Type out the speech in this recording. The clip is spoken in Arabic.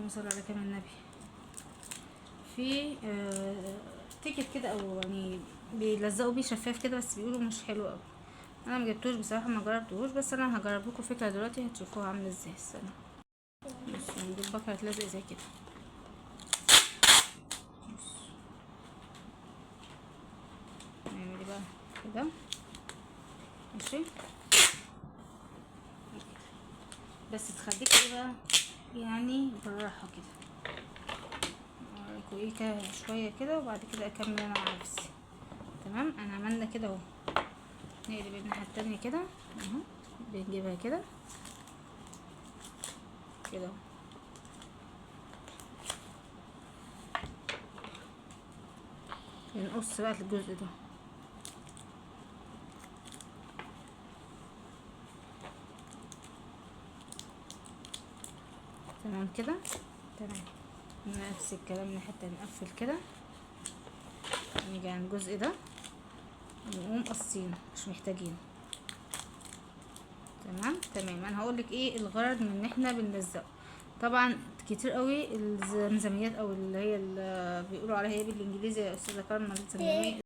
اللهم صل على كامل النبي. في تيكت كده او يعني بيلزقوا بيه شفاف كده، بس بيقولوا مش حلو قوي. انا مجبتوش بصراحه، ما جربتهوش، بس انا هجرب لكم فكره دلوقتي هتشوفوها عامله ازاي. استنى بصوا، نجيب بكره هتلزق زي كده. نعمل بقى كده ماشي، بس تخليك ايه بقى يعني بالراحه كده. اوريكم ايه كده شويه كده، وبعد كده اكمل انا على نفسي. تمام، انا عملنا كده اهو. نقلب الناحيه التانية كده اهو، بنجيبها كده كده اهو. بنقص بقى الجزء ده. تمام كده، تمام. نفس الكلام من حتى نقفل كده، نيجي عند الجزء ده ونقوم قصينه، مش محتاجينه. تمام تمام. انا هقولك ايه الغرض من ان احنا بنلزقه. طبعا كتير قوي الزمزميات او اللي هي اللي بيقولوا عليها ايه بالانجليزي يا استاذه كارما، الزمزميه